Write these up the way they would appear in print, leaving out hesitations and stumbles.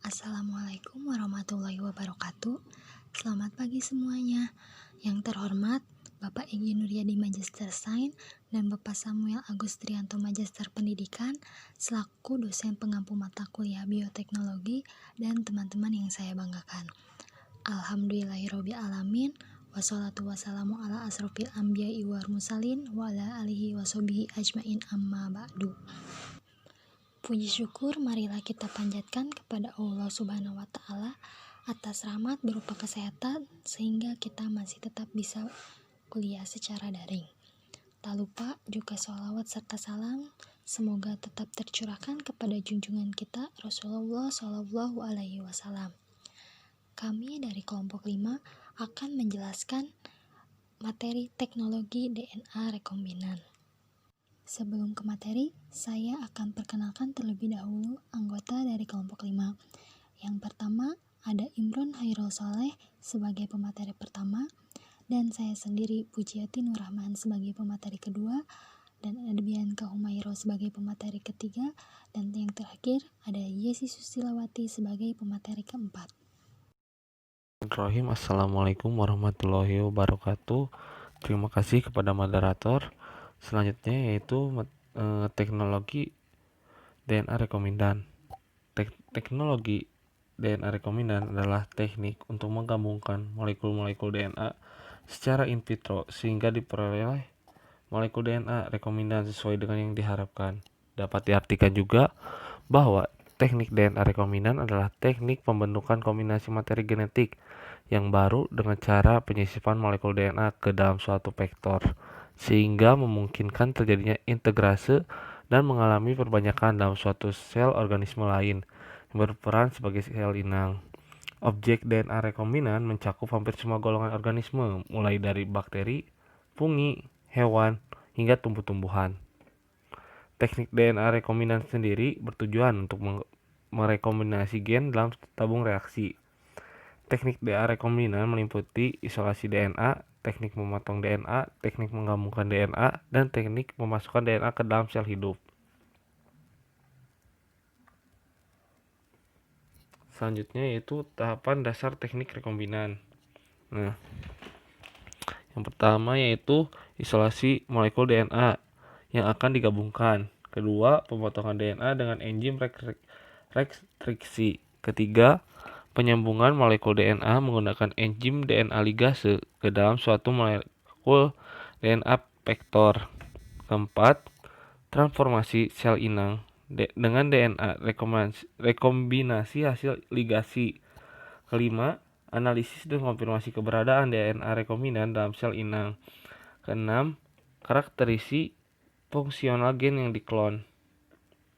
Assalamualaikum warahmatullahi wabarakatuh. Selamat pagi semuanya. Yang terhormat Bapak Egy Nuryadi Magister Sains dan Bapak Samuel Agustrianto Magister Pendidikan selaku dosen pengampu mata kuliah bioteknologi dan teman-teman yang saya banggakan. Alhamdulillahirabbil alamin. Wassalatu wassalamu ala asrofil anbiya'i wal mursalin wa ala alihi washabihi ajmain amma ba'du. Puji syukur marilah kita panjatkan kepada Allah Subhanahu wa Ta'ala atas rahmat berupa kesehatan sehingga kita masih tetap bisa kuliah secara daring. Tak lupa juga sholawat serta salam semoga tetap tercurahkan kepada junjungan kita Rasulullah Shallallahu Alaihi Wasallam. Kami dari kelompok 5 akan menjelaskan materi teknologi DNA rekombinan. Sebelum ke materi, saya akan perkenalkan terlebih dahulu anggota dari kelompok 5. Yang pertama ada Imron Hairul Soleh sebagai pemateri pertama, dan saya sendiri Pujiati Nur Rahman sebagai pemateri kedua, dan ada Bianca Humairo sebagai pemateri ketiga, dan yang terakhir ada Yesi Susilawati sebagai pemateri keempat. Assalamualaikum warahmatullahi wabarakatuh. Terima kasih kepada moderator. Selanjutnya yaitu teknologi DNA rekombinan. Teknologi DNA rekombinan adalah teknik untuk menggabungkan molekul-molekul DNA secara in vitro sehingga diperoleh molekul DNA rekombinan sesuai dengan yang diharapkan. Dapat diartikan juga bahwa teknik DNA rekombinan adalah teknik pembentukan kombinasi materi genetik yang baru dengan cara penyisipan molekul DNA ke dalam suatu vektor, sehingga memungkinkan terjadinya integrase dan mengalami perbanyakan dalam suatu sel organisme lain yang berperan sebagai sel inang. Objek DNA rekombinan mencakup hampir semua golongan organisme, mulai dari bakteri, fungi, hewan, hingga tumbuh-tumbuhan. Teknik DNA rekombinan sendiri bertujuan untuk merekombinasi gen dalam tabung reaksi. Teknik DNA rekombinan meliputi isolasi DNA, teknik memotong DNA, teknik menggabungkan DNA, dan teknik memasukkan DNA ke dalam sel hidup. Selanjutnya yaitu tahapan dasar teknik rekombinan. Yang pertama yaitu isolasi molekul DNA yang akan digabungkan. Kedua, pemotongan DNA dengan enzim restriksi. Ketiga, penyambungan molekul DNA menggunakan enzim DNA ligase ke dalam suatu molekul DNA vektor. Keempat, transformasi sel inang dengan DNA rekombinasi hasil ligasi. Kelima, analisis dan konfirmasi keberadaan DNA rekombinan dalam sel inang. Keenam, karakteristik fungsional gen yang diklon.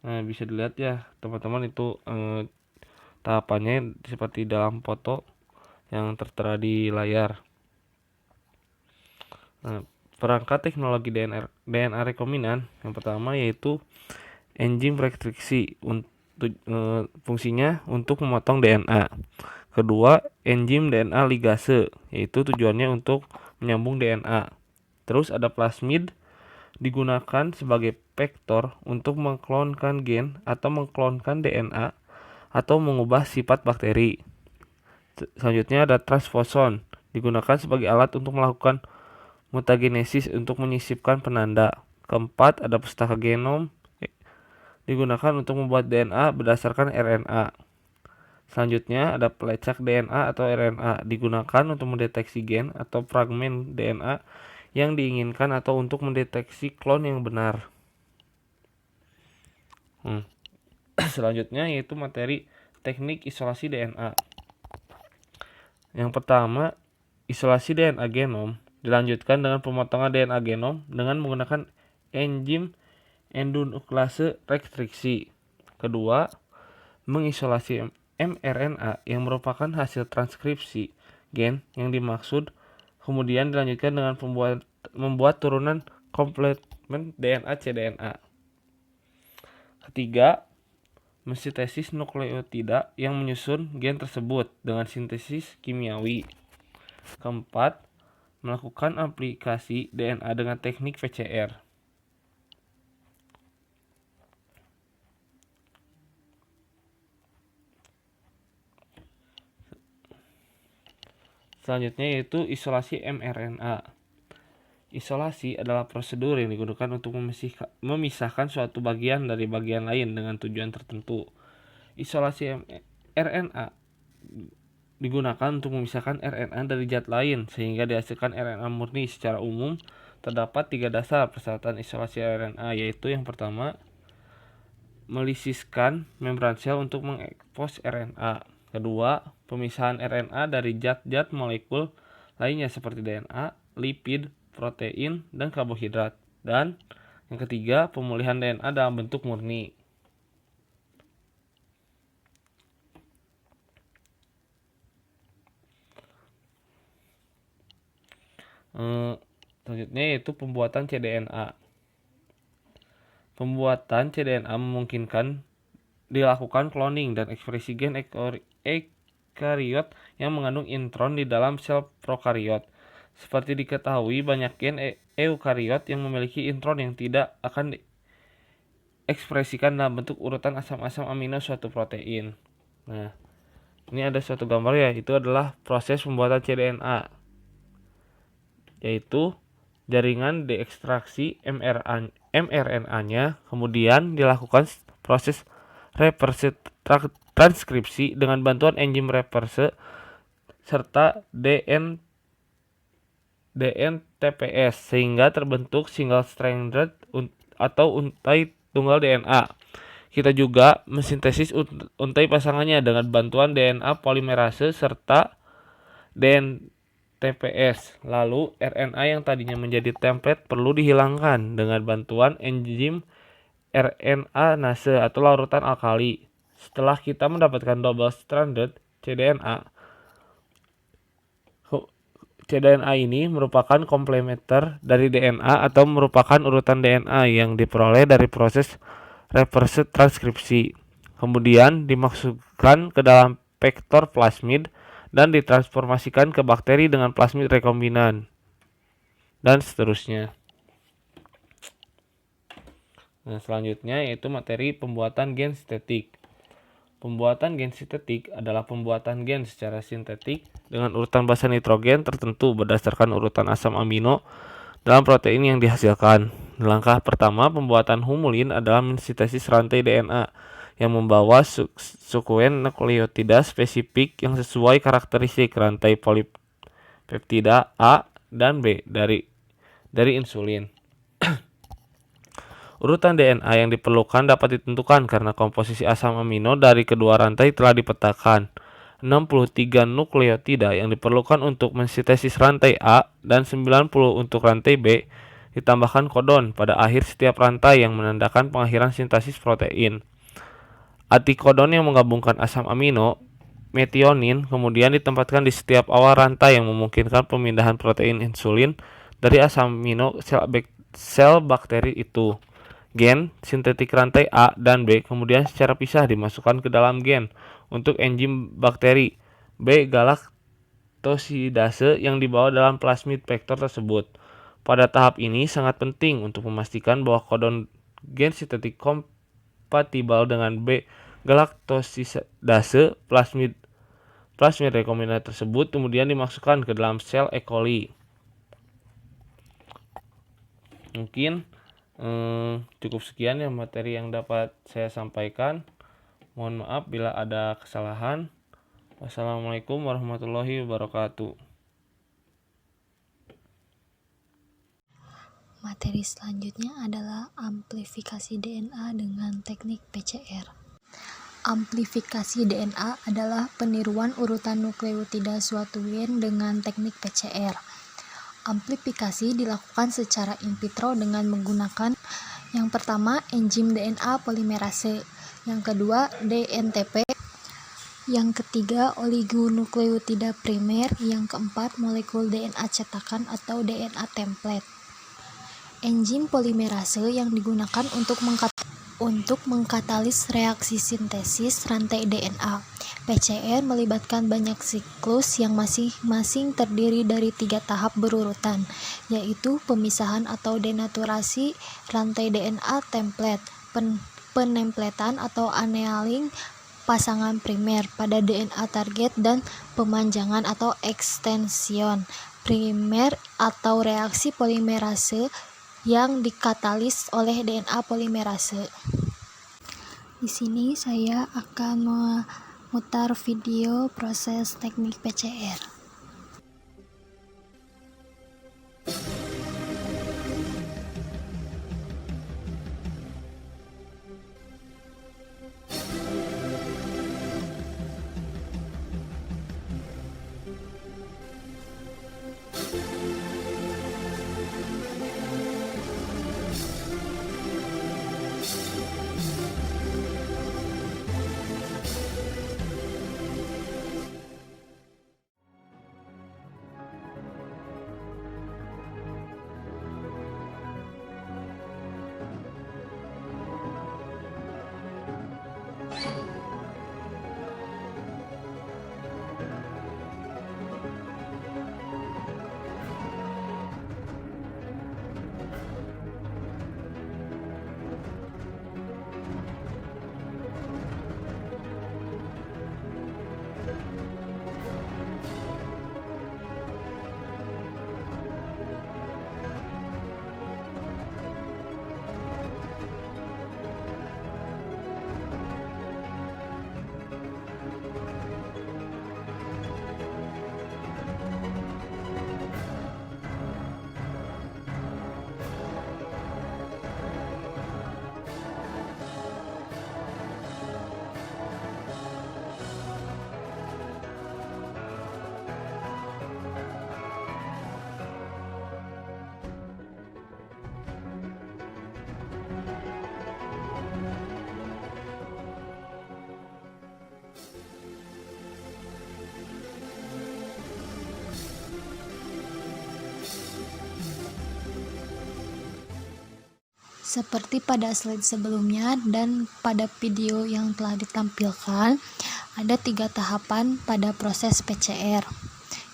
Bisa dilihat ya teman-teman itu tahapannya seperti dalam foto yang tertera di layar. Perangkat teknologi DNA rekombinan yang pertama yaitu enzim restriksi, fungsinya untuk memotong DNA. Kedua, enzim DNA ligase, yaitu tujuannya untuk menyambung DNA. Terus ada plasmid, digunakan sebagai vektor untuk mengklonkan gen atau mengklonkan DNA atau mengubah sifat bakteri. Selanjutnya ada transposon, digunakan sebagai alat untuk melakukan mutagenesis untuk menyisipkan penanda. Keempat, ada pustaka genom, digunakan untuk membuat DNA berdasarkan RNA. Selanjutnya ada pelacak DNA atau RNA, digunakan untuk mendeteksi gen atau fragmen DNA yang diinginkan atau untuk mendeteksi klon yang benar. Selanjutnya yaitu materi teknik isolasi DNA. Yang pertama, isolasi DNA genom dilanjutkan dengan pemotongan DNA genom dengan menggunakan enzim endonuklease restriksi. Kedua, mengisolasi mRNA yang merupakan hasil transkripsi gen yang dimaksud, kemudian dilanjutkan dengan membuat turunan komplement DNA cDNA. Ketiga, mensintesis nukleotida yang menyusun gen tersebut dengan sintesis kimiawi. Keempat, melakukan aplikasi DNA dengan teknik PCR. Selanjutnya yaitu isolasi mRNA. Isolasi adalah prosedur yang digunakan untuk memisahkan suatu bagian dari bagian lain dengan tujuan tertentu. Isolasi RNA digunakan untuk memisahkan RNA dari zat lain sehingga dihasilkan RNA murni. Secara umum, terdapat 3 dasar persyaratan isolasi RNA, yaitu yang pertama, melisiskan membran sel untuk mengekspos RNA. Kedua, pemisahan RNA dari zat-zat molekul lainnya seperti DNA, lipid, protein, dan karbohidrat. Dan yang ketiga, pemulihan DNA dalam bentuk murni. Selanjutnya yaitu pembuatan cDNA. Pembuatan cDNA memungkinkan dilakukan cloning dan ekspresi gen ekariot yang mengandung intron di dalam sel prokariot. Seperti diketahui, banyak gen eukariot yang memiliki intron yang tidak akan diekspresikan dalam bentuk urutan asam-asam amino suatu protein. Nah, ini ada suatu gambar ya, itu adalah proses pembuatan cDNA, yaitu jaringan diekstraksi mRNA-nya, kemudian dilakukan proses reverse transkripsi dengan bantuan enzim reverse serta DNTPS sehingga terbentuk single stranded atau untai tunggal DNA. Kita juga mensintesis untai pasangannya dengan bantuan DNA polimerase serta DNTPS. Lalu RNA yang tadinya menjadi template perlu dihilangkan dengan bantuan enzim RNA-nase atau larutan alkali. Setelah kita mendapatkan double stranded cDNA ini merupakan komplementer dari DNA atau merupakan urutan DNA yang diperoleh dari proses reverse transkripsi. Kemudian dimasukkan ke dalam vektor plasmid dan ditransformasikan ke bakteri dengan plasmid rekombinan, dan seterusnya. Nah, selanjutnya yaitu materi pembuatan gen sintetik. Pembuatan gen sintetik adalah pembuatan gen secara sintetik dengan urutan basa nitrogen tertentu berdasarkan urutan asam amino dalam protein yang dihasilkan. Langkah pertama pembuatan humulin adalah mensintesis rantai DNA yang membawa sekuen nukleotida spesifik yang sesuai karakteristik rantai polipeptida A dan B dari insulin. Urutan DNA yang diperlukan dapat ditentukan karena komposisi asam amino dari kedua rantai telah dipetakan. 63 nukleotida yang diperlukan untuk mensintesis rantai A dan 90 untuk rantai B ditambahkan kodon pada akhir setiap rantai yang menandakan pengakhiran sintesis protein. Antikodon yang menggabungkan asam amino, metionin, kemudian ditempatkan di setiap awal rantai yang memungkinkan pemindahan protein insulin dari asam amino sel bakteri itu. Gen sintetik rantai A dan B kemudian secara pisah dimasukkan ke dalam gen untuk enzim bakteri B-galaktosidase yang dibawa dalam plasmid vektor tersebut. Pada tahap ini sangat penting untuk memastikan bahwa kodon gen sintetik kompatibel dengan B-galaktosidase plasmid rekombinan tersebut kemudian dimasukkan ke dalam sel E. coli. Mungkin cukup sekian ya materi yang dapat saya sampaikan. Mohon maaf bila ada kesalahan. Wassalamualaikum warahmatullahi wabarakatuh. Materi selanjutnya adalah amplifikasi DNA dengan teknik PCR. Amplifikasi DNA adalah peniruan urutan nukleotida suatu gen dengan teknik PCR. Amplifikasi dilakukan secara in vitro dengan menggunakan yang pertama enzim DNA polimerase, yang kedua DNTP, yang ketiga oligonukleotida primer, yang keempat molekul DNA cetakan atau DNA template. Enzim polimerase yang digunakan untuk mengkatalis reaksi sintesis rantai DNA. PCR melibatkan banyak siklus yang masing-masing terdiri dari 3 tahap berurutan, yaitu pemisahan atau denaturasi rantai DNA template, penempletan atau annealing, pasangan primer pada DNA target dan pemanjangan atau ekstension primer atau reaksi polimerase yang dikatalis oleh DNA polimerase. Di sini saya akan memutar video proses teknik PCR. Seperti pada slide sebelumnya dan pada video yang telah ditampilkan, ada 3 tahapan pada proses PCR.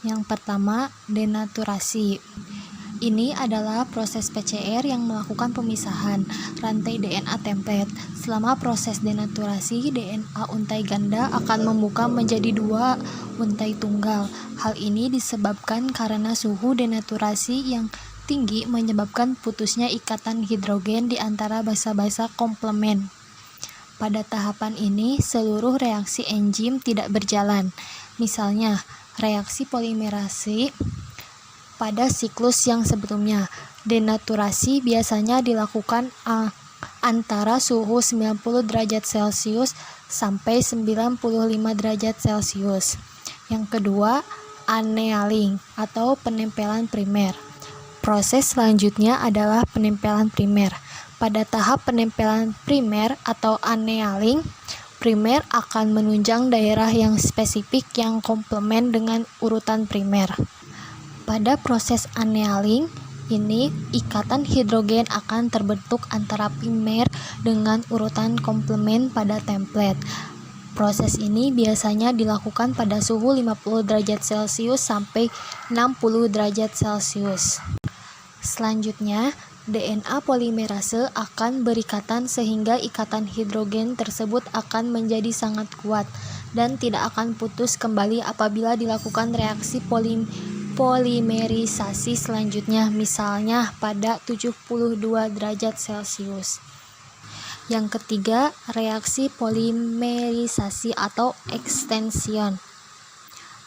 Yang pertama, denaturasi. Ini adalah proses PCR yang melakukan pemisahan rantai DNA template. Selama proses denaturasi, DNA untai ganda akan membuka menjadi 2 untai tunggal. Hal ini disebabkan karena suhu denaturasi yang tinggi menyebabkan putusnya ikatan hidrogen di antara basa-basa komplemen. Pada tahapan ini, seluruh reaksi enzim tidak berjalan. Misalnya, reaksi polimerase pada siklus yang sebelumnya. Denaturasi biasanya dilakukan antara suhu 90 derajat Celcius sampai 95 derajat Celcius. Yang kedua, annealing atau penempelan primer. Proses selanjutnya adalah penempelan primer. Pada tahap penempelan primer atau annealing, primer akan menunjang daerah yang spesifik yang komplemen dengan urutan primer. Pada proses annealing ini, ikatan hidrogen akan terbentuk antara primer dengan urutan komplemen pada template. Proses ini biasanya dilakukan pada suhu 50 derajat Celcius sampai 60 derajat Celcius. Selanjutnya, DNA polimerase akan berikatan sehingga ikatan hidrogen tersebut akan menjadi sangat kuat dan tidak akan putus kembali apabila dilakukan reaksi polimerisasi selanjutnya, misalnya pada 72 derajat Celcius. Yang ketiga, reaksi polimerisasi atau ekstension.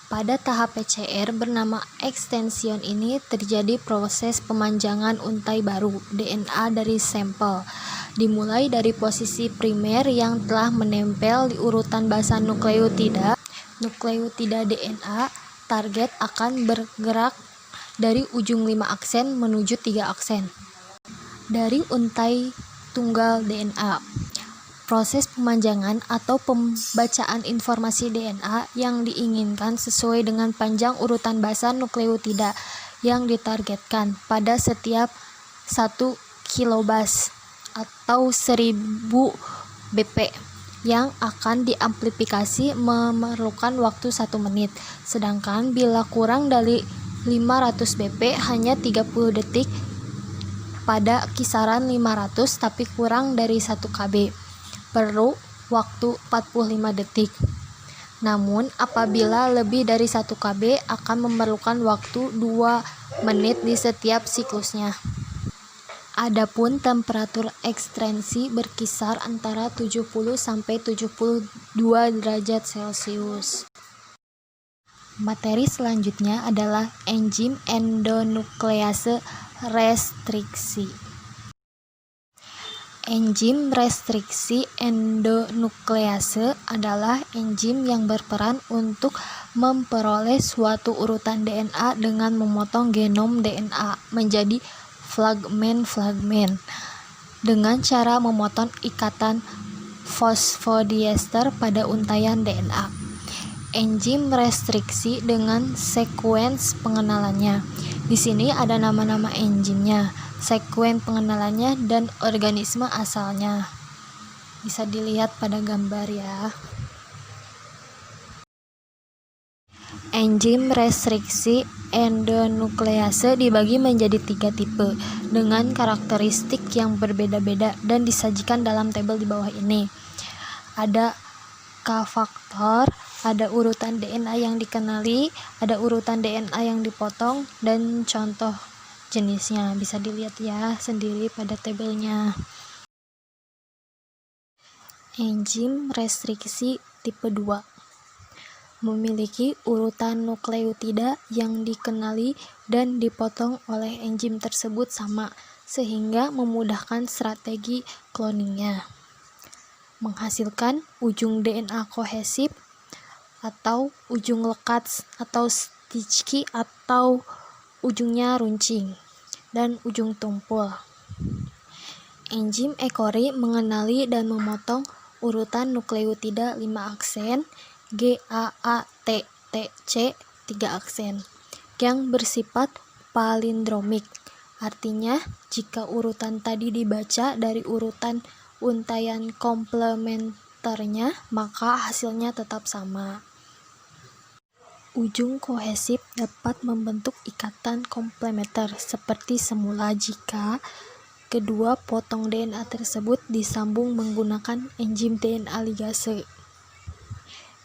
Pada tahap PCR bernama ekstension ini terjadi proses pemanjangan untai baru DNA dari sampel. Dimulai dari posisi primer yang telah menempel di urutan basa nukleotida DNA, target akan bergerak dari ujung 5 aksen menuju 3 aksen dari untai tunggal DNA. Proses pemanjangan atau pembacaan informasi DNA yang diinginkan sesuai dengan panjang urutan basa nukleotida yang ditargetkan pada setiap 1 kilobas atau 1000 BP yang akan diamplifikasi memerlukan waktu 1 menit. Sedangkan bila kurang dari 500 BP hanya 30 detik pada kisaran 500 tapi kurang dari 1 kb. Perlu waktu 45 detik. Namun, apabila lebih dari 1 kb akan memerlukan waktu 2 menit di setiap siklusnya. Adapun temperatur ekstraksi berkisar antara 70 sampai 72 derajat Celcius. Materi selanjutnya adalah enzim endonuklease restriksi. Enzim restriksi endonuklease adalah enzim yang berperan untuk memperoleh suatu urutan DNA dengan memotong genom DNA menjadi fragmen-fragmen dengan cara memotong ikatan fosfodiester pada untaian DNA. Enzim restriksi dengan sekuens pengenalannya. Di sini ada nama-nama enzimnya, sekuen pengenalannya, dan organisme asalnya. Bisa dilihat pada gambar ya. Enzim restriksi endonuklease dibagi menjadi 3 tipe dengan karakteristik yang berbeda-beda dan disajikan dalam tabel di bawah ini. Ada K-faktor, ada urutan DNA yang dikenali, ada urutan DNA yang dipotong, dan contoh jenisnya. Bisa dilihat ya sendiri pada tabelnya. Enzim restriksi tipe 2 memiliki urutan nukleotida yang dikenali dan dipotong oleh enzim tersebut sama, sehingga memudahkan strategi cloningnya. Menghasilkan ujung DNA kohesif atau ujung lekat atau sticky atau ujungnya runcing dan ujung tumpul. Enzim E. coli mengenali dan memotong urutan nukleotida 5 aksen GAATTC 3 aksen yang bersifat palindromik. Artinya, jika urutan tadi dibaca dari urutan untaian komplementernya, maka hasilnya tetap sama. Ujung kohesif dapat membentuk ikatan komplementer seperti semula jika kedua potong DNA tersebut disambung menggunakan enzim DNA ligase.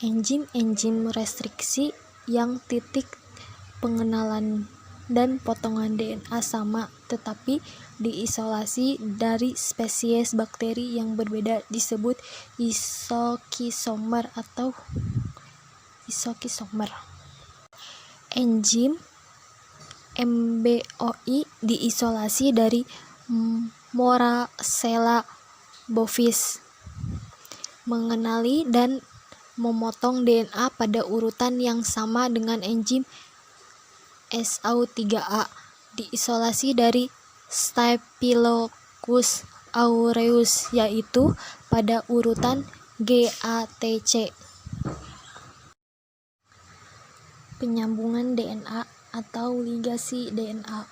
Enzim-enzim restriksi yang titik pengenalan dan potongan DNA sama tetapi diisolasi dari spesies bakteri yang berbeda disebut isokisomer atau isokisomer. Enzim MBOI diisolasi dari Moracella bovis, mengenali dan memotong DNA pada urutan yang sama dengan enzim SAU3A, diisolasi dari Staphylococcus aureus, yaitu pada urutan GATC. Penyambungan DNA atau ligasi DNA.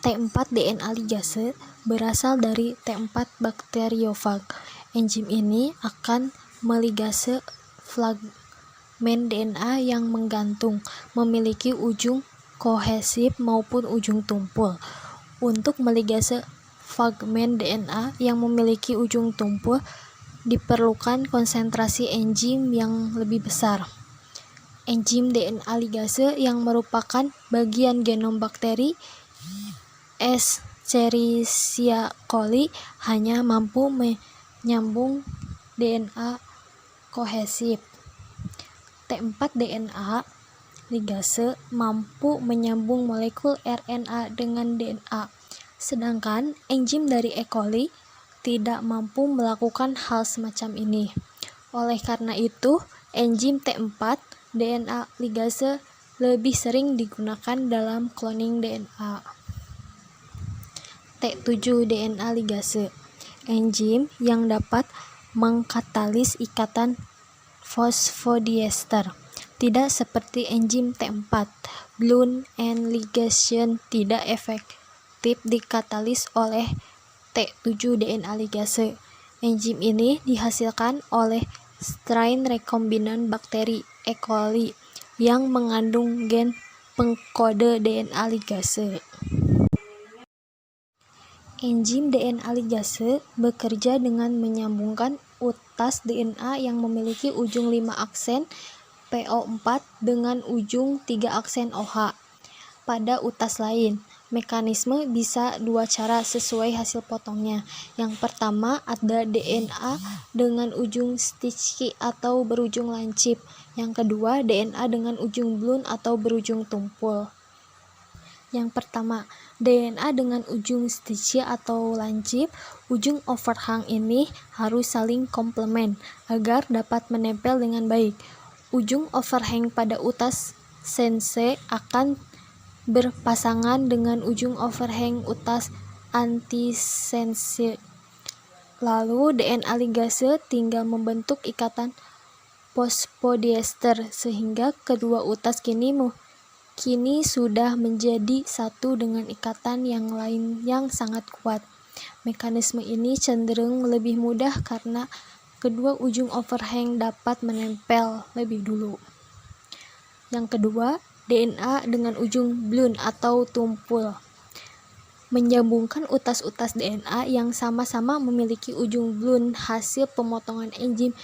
T4 DNA ligase berasal dari T4 bakteriofag. Enzim ini akan meligase fragmen DNA yang menggantung, memiliki ujung kohesif maupun ujung tumpul. Untuk meligase fragmen DNA yang memiliki ujung tumpul, diperlukan konsentrasi enzim yang lebih besar. Enzim DNA ligase yang merupakan bagian genom bakteri Escherichia coli hanya mampu menyambung DNA kohesif. T4 DNA ligase mampu menyambung molekul RNA dengan DNA, sedangkan enzim dari E. coli tidak mampu melakukan hal semacam ini. Oleh karena itu, enzim T4 DNA ligase lebih sering digunakan dalam cloning DNA. T7 DNA ligase, enzim yang dapat mengkatalis ikatan fosfodiester. Tidak seperti enzim T4, Blunt end ligation tidak efektif dikatalis oleh T7 DNA ligase. Enzim ini dihasilkan oleh strain rekombinan bakteri E. coli yang mengandung gen pengkode DNA ligase. Enzim DNA ligase bekerja dengan menyambungkan utas DNA yang memiliki ujung 5 aksen PO4 dengan ujung 3 aksen OH pada utas lain. Mekanisme bisa dua cara sesuai hasil potongnya. Yang pertama, ada DNA dengan ujung Sticky atau berujung lancip. Yang kedua, DNA dengan ujung blunt atau berujung tumpul. Yang pertama, DNA dengan ujung Sticky atau lancip, ujung overhang ini harus saling komplement agar dapat menempel dengan baik. Ujung overhang pada utas sense akan berpasangan dengan ujung overhang utas antisense. Lalu DNA ligase tinggal membentuk ikatan fosfodiester sehingga kedua utas kini sudah menjadi satu dengan ikatan yang lain yang sangat kuat. Mekanisme ini cenderung lebih mudah karena kedua ujung overhang dapat menempel lebih dulu. Yang kedua, DNA dengan ujung blunt atau tumpul. Menyambungkan utas-utas DNA yang sama-sama memiliki ujung blunt hasil pemotongan enzim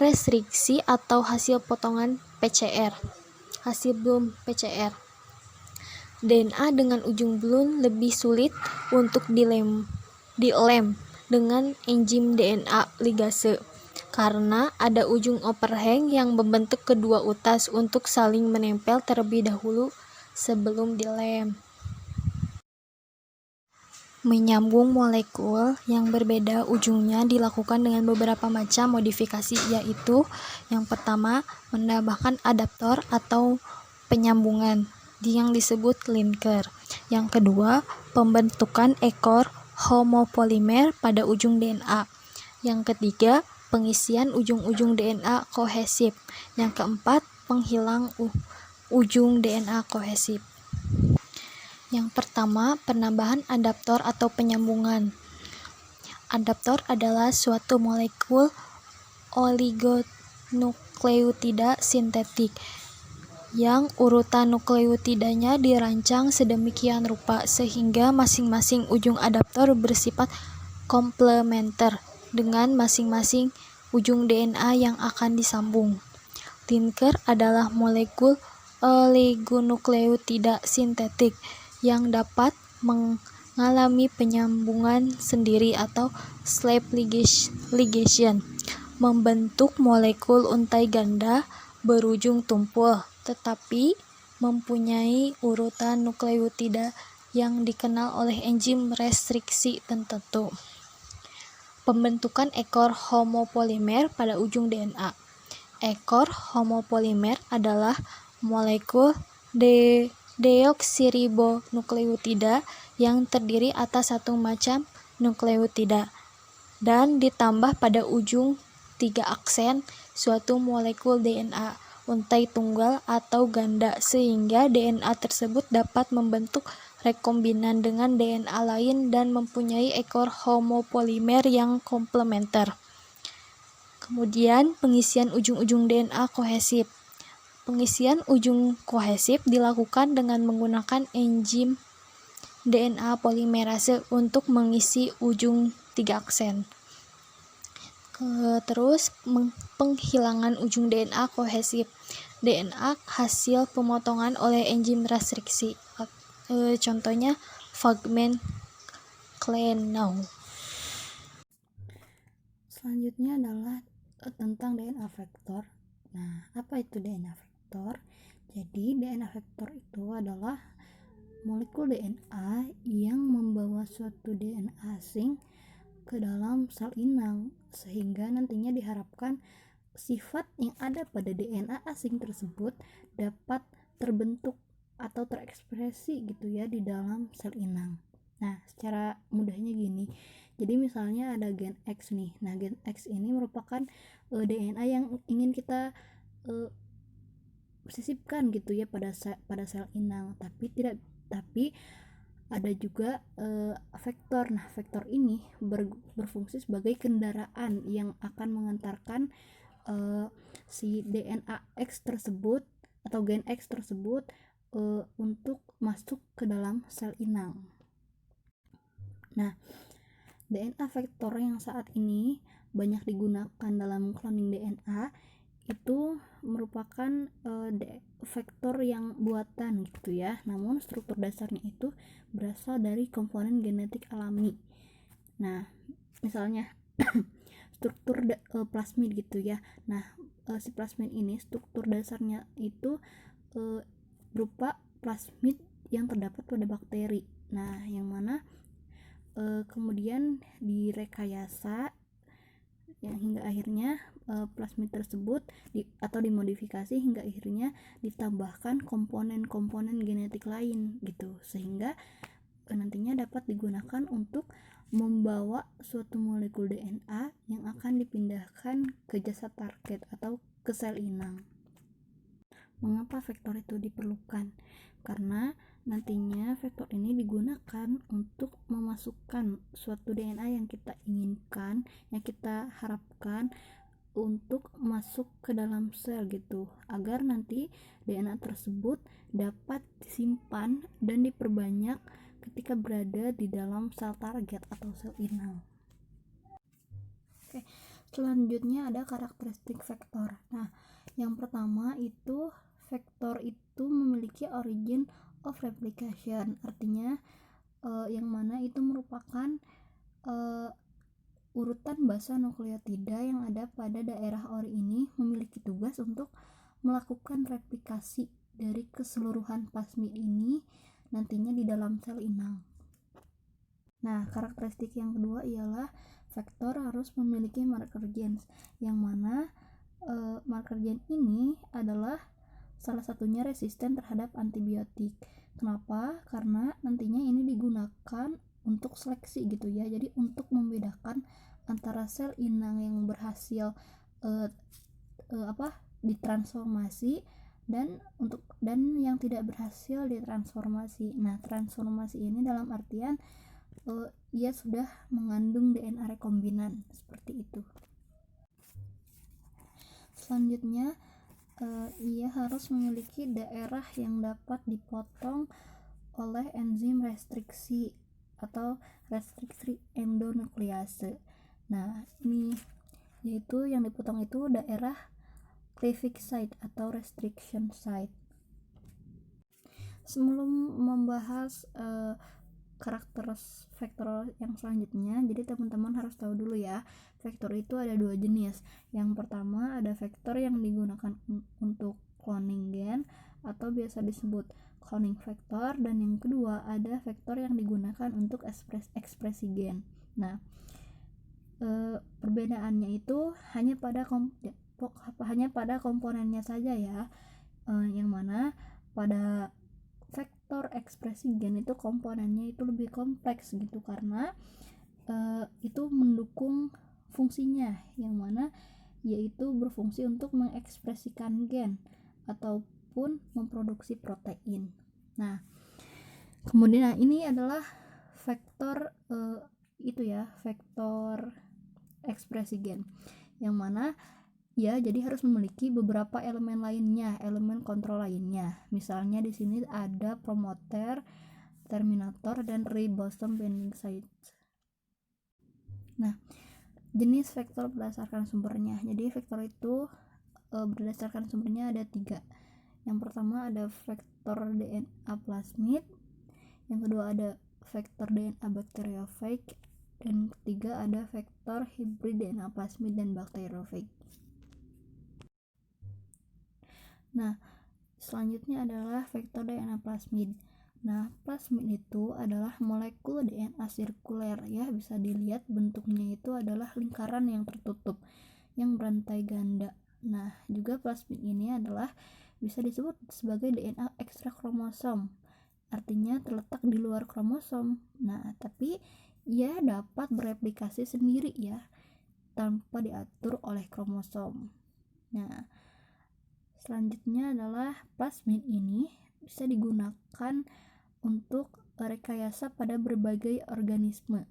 restriksi atau hasil potongan PCR. Hasil blunt PCR. DNA dengan ujung blunt lebih sulit untuk dilem dengan enzim DNA ligase karena ada ujung overhang yang membentuk kedua utas untuk saling menempel terlebih dahulu sebelum dilem. Menyambung molekul yang berbeda ujungnya dilakukan dengan beberapa macam modifikasi, yaitu yang pertama, menambahkan adaptor atau penyambungan yang disebut linker. Yang kedua, pembentukan ekor homopolimer pada ujung DNA. Yang ketiga, pengisian ujung-ujung DNA kohesif. Yang keempat, penghilang ujung DNA kohesif. Yang pertama, penambahan adaptor atau penyambungan. Adaptor adalah suatu molekul oligonukleotida sintetik yang urutan nukleotidanya dirancang sedemikian rupa sehingga masing-masing ujung adaptor bersifat komplementer dengan masing-masing ujung DNA yang akan disambung. Linker adalah molekul oligonukleotida sintetik yang dapat mengalami penyambungan sendiri atau slap ligation, membentuk molekul untai ganda berujung tumpul, tetapi mempunyai urutan nukleotida yang dikenal oleh enzim restriksi tertentu. Pembentukan ekor homopolimer pada ujung DNA. Ekor homopolimer adalah molekul deoksiribonukleotida yang terdiri atas satu macam nukleotida dan ditambah pada ujung 3 aksen suatu molekul DNA untai tunggal atau ganda sehingga DNA tersebut dapat membentuk rekombinan dengan DNA lain dan mempunyai ekor homopolimer yang komplementer. Kemudian pengisian ujung-ujung DNA kohesif. Pengisian ujung kohesif dilakukan dengan menggunakan enzim DNA polimerase untuk mengisi ujung 3 aksen. Terus penghilangan ujung DNA kohesif. DNA hasil pemotongan oleh enzim restriksi. Contohnya fragment Klenau. Selanjutnya adalah tentang DNA vektor. Nah, apa itu DNA vektor? Jadi, DNA vektor itu adalah molekul DNA yang membawa suatu DNA asing ke dalam sel inang, sehingga nantinya diharapkan sifat yang ada pada DNA asing tersebut dapat terbentuk atau terekspresi gitu ya di dalam sel inang. Nah, secara mudahnya gini. Jadi misalnya ada gen X nih. Nah, gen X ini merupakan DNA yang ingin kita sisipkan gitu ya pada sel inang, tapi ada juga vektor. Nah, vektor ini berfungsi sebagai kendaraan yang akan mengantarkan si DNA X tersebut atau gen X tersebut untuk masuk ke dalam sel inang. Nah, DNA vektor yang saat ini banyak digunakan dalam cloning DNA itu merupakan vektor yang buatan gitu ya. Namun struktur dasarnya itu berasal dari komponen genetik alami. Nah, misalnya struktur plasmid gitu ya. Nah, si plasmid ini struktur dasarnya itu berupa plasmid yang terdapat pada bakteri. Nah, yang mana kemudian direkayasa yang hingga akhirnya plasmid tersebut atau dimodifikasi hingga akhirnya ditambahkan komponen-komponen genetik lain gitu, sehingga nantinya dapat digunakan untuk membawa suatu molekul DNA yang akan dipindahkan ke jasad target atau ke sel inang. Mengapa vektor itu diperlukan? Karena nantinya vektor ini digunakan untuk memasukkan suatu DNA yang kita inginkan, yang kita harapkan untuk masuk ke dalam sel gitu, agar nanti DNA tersebut dapat disimpan dan diperbanyak ketika berada di dalam sel target atau sel inang. Oke, selanjutnya ada karakteristik vektor. Nah, yang pertama itu vektor itu memiliki origin of replication, artinya yang mana itu merupakan urutan basa nukleotida yang ada pada daerah ori ini memiliki tugas untuk melakukan replikasi dari keseluruhan plasmid ini nantinya di dalam sel inang. Nah, karakteristik yang kedua ialah vektor harus memiliki marker genes, yang mana marker gen ini adalah salah satunya resisten terhadap antibiotik. Kenapa? Karena nantinya ini digunakan untuk seleksi gitu ya. Jadi untuk membedakan antara sel inang yang berhasil ditransformasi dan yang tidak berhasil ditransformasi. Nah, transformasi ini dalam artian ia sudah mengandung DNA rekombinan seperti itu. Selanjutnya ia harus memiliki daerah yang dapat dipotong oleh enzim restriksi atau restriksi endonuklease. Nah, ini yaitu yang dipotong itu daerah cleavage site atau restriction site. Sebelum membahas karakter vektor yang selanjutnya, jadi teman-teman harus tahu dulu ya, vektor itu ada dua jenis. Yang pertama ada vektor yang digunakan untuk cloning gen atau biasa disebut cloning vektor, dan yang kedua ada vektor yang digunakan untuk ekspresi gen. Nah, perbedaannya itu hanya pada komponennya saja ya, yang mana pada vektor ekspresi gen itu komponennya itu lebih kompleks gitu, karena itu mendukung fungsinya yang mana yaitu berfungsi untuk mengekspresikan gen ataupun memproduksi protein. Nah, kemudian ini adalah vektor vektor ekspresi gen, yang mana ya jadi harus memiliki beberapa elemen lainnya, elemen kontrol lainnya. Misalnya di sini ada promoter, terminator, dan ribosome binding sites. Nah, jenis vektor berdasarkan sumbernya. Jadi vektor itu berdasarkan sumbernya ada 3. Yang pertama ada vektor DNA plasmid, yang kedua ada vektor DNA bacteriophage, dan ketiga ada vektor hibrid DNA plasmid dan bacteriophage. Nah, selanjutnya adalah vektor DNA plasmid. Nah, plasmid itu adalah molekul DNA sirkuler ya, bisa dilihat bentuknya itu adalah lingkaran yang tertutup yang berantai ganda. Nah, juga plasmid ini adalah bisa disebut sebagai DNA ekstra kromosom, artinya terletak di luar kromosom. Nah, tapi ia dapat bereplikasi sendiri ya, tanpa diatur oleh kromosom. Nah, selanjutnya adalah plasmid ini bisa digunakan untuk rekayasa pada berbagai organisme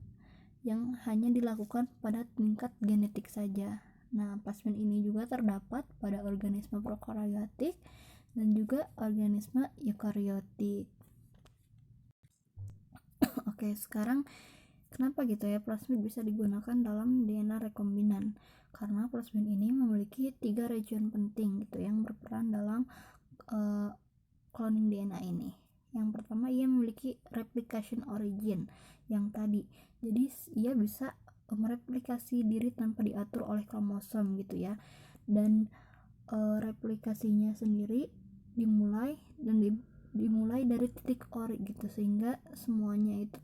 yang hanya dilakukan pada tingkat genetik saja. Nah, plasmid ini juga terdapat pada organisme prokaryotik dan juga organisme eukaryotik. Oke, sekarang Kenapa gitu ya plasmid bisa digunakan dalam DNA rekombinan? Karena plasmid ini memiliki 3 region penting gitu yang berperan dalam cloning DNA ini. Yang pertama, ia memiliki replication origin yang tadi. Jadi ia bisa mereplikasi diri tanpa diatur oleh kromosom gitu ya. Dan replikasinya sendiri dimulai dari titik ori gitu, sehingga semuanya itu